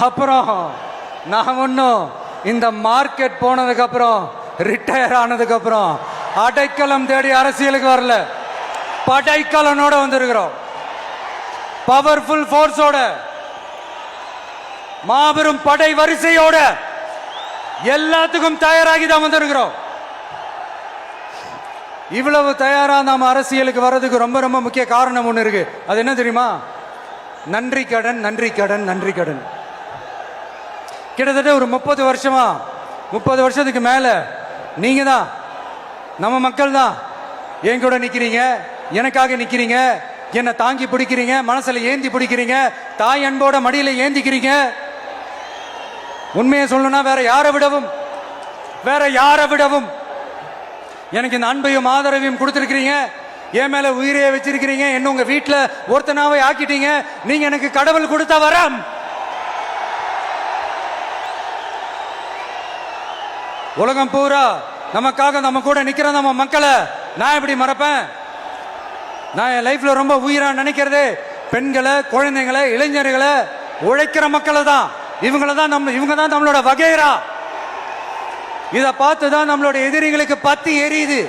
அப்புறம் நான் ஒன்றும் இந்த மார்க்கெட் போனதுக்கு அப்புறம் ரிட்டையர் ஆனதுக்கு அப்புறம் அடைக்கலம் தேடி அரசியலுக்கு வரல, படைக்கலனோட வந்திருக்கிறோம். பவர்ஃபுல் ஃபோர்ஸோட, மாபெரும் படை வரிசையோட, எல்லாத்துக்கும் தயாராகி தான் வந்திருக்கிறோம். இவ்வளவு தயாரா நாம அரசியலுக்கு வர்றதுக்கு ரொம்ப ரொம்ப முக்கிய காரணம் ஒன்று இருக்கு. அது என்ன தெரியுமா? நன்றி கடன், நன்றி கடன், நன்றி கடன். கிட்டத்தட்ட ஒரு 30 வருஷத்துக்கு மேல நீங்க தான், நம்ம மக்கள் தான் என் கூட நிக்கிறீங்க, எனக்காக நிக்கிறீங்க, என்னை தாங்கி பிடிக்கிறீங்க, மனசுல ஏந்தி பிடிக்கிறீங்க, தாய் அன்போட மடியில ஏந்திக்கிறீங்க. உண்மையை சொல்லணும்னா வேற யாரை விடவும் எனக்கு இந்த அன்பையும் ஆதரவையும் கொடுத்திருக்கிறீங்க. என் மேல உயிரையே வச்சிருக்கிறீங்க. என்ன உங்க வீட்டுல ஒருத்தனாவே ஆக்கிட்டீங்க. நீங்க எனக்கு கடவுள் கொடுத்த வரம். உலகம் பூரா நமக்காக நம்ம கூட நிக்கிற நம்ம மக்களை நான் எப்படி மறப்பேன்? நான் என் லைஃப்ல ரொம்ப உயிரா நினைக்கிறது பெண்களை, குழந்தைங்களை, இளைஞர்களை, உழைக்கிற மக்களை தான். இவங்க தான் நம்மளோட வகைரா. இதை பார்த்து தான் நம்மளோட எதிரிகளுக்கு பத்தி எரியுது.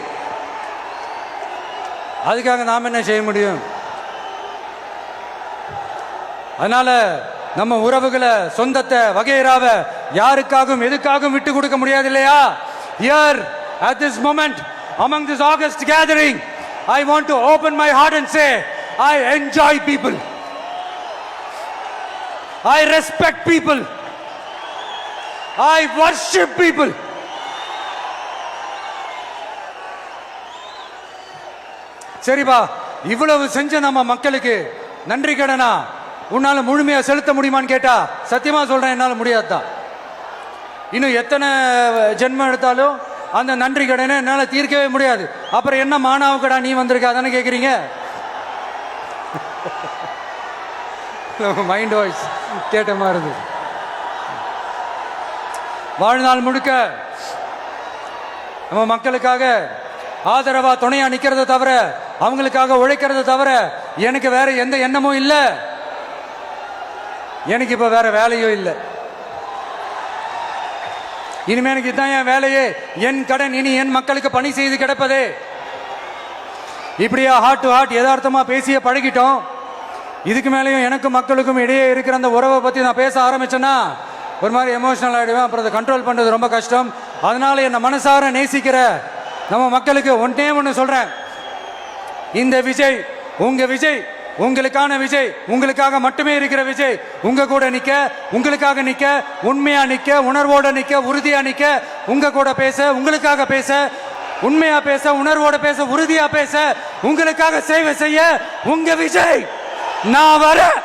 அதுக்காக நாம் என்ன செய்ய முடியும்? அதனால நம்ம உறவுகளை, சொந்தத்தை, வகைராவை யாருக்காகவும் எதுக்காகவும் விட்டு கொடுக்க முடியாது இல்லையா? Here at this moment among this August gathering, I want to open my heart and say I enjoy people, I respect people, I worship people. சரிப்பா, இவ்வளவு செஞ்ச நம்ம மக்களுக்கு நன்றி கடனா உன்னால முழுமையா செலுத்த முடியுமான்னு கேட்டா சத்தியமா சொல்றேன், என்னால முடியாதுதான். இன்னும் எத்தனை ஜென்மம் எடுத்தாலும் அந்த நன்றி கடனை என்னால தீர்க்கவே முடியாது. அப்புறம் என்ன மானாவு கடா நீ வந்திருக்க அதானே கேக்குறீங்க? மைண்ட் வாய்ஸ் கேட்ட மாதிரி இருந்தது. வாழ்நாள் முழுக்க நம்ம மக்களுக்காக ஆதரவா துணையா நிக்கிறத தவிர, அவங்களுக்காக உழைக்கிறத தவிர எனக்கு வேற எந்த எண்ணமும் இல்லை. எனக்கு இப்ப வேற வேலையும் இல்லை. இனிமே எனக்கு இதுதான் என் வேலையே, என் கடன். இனி என் மக்களுக்கு பணி செய்து கிடப்பதே. இப்படியா ஹார்ட் டு ஹார்ட் யதார்த்தமா பேசிய பழகிட்டோம். இதுக்கு மேலேயும் எனக்கும் மக்களுக்கும் இடையே இருக்கிற அந்த உறவை பத்தி நான் பேச ஆரம்பிச்சேன்னா ஒரு மாதிரி எமோஷனல் ஆயிடுவேன். அப்புறம் அதை கண்ட்ரோல் பண்றது ரொம்ப கஷ்டம். அதனால என்ன மனசார நேசிக்கிற நம்ம மக்களுக்கு ஒன்னே ஒன்று சொல்றேன். இந்த விஜய் உங்க விஜய், உங்களுக்கான விஜய், உங்களுக்காக மட்டுமே இருக்கிற விஜய். உங்க கூட நிக்க, உங்களுக்காக நிக்க, உண்மையா நிக்க, உணர்வோட நிக்க, உறுதியா நிக்க, உங்க கூட பேச, உங்களுக்காக பேச, உண்மையா பேச, உணர்வோட பேச, உறுதியா பேச, உங்களுக்காக சேவை செய்ய உங்க விஜய் நான் வரேன்.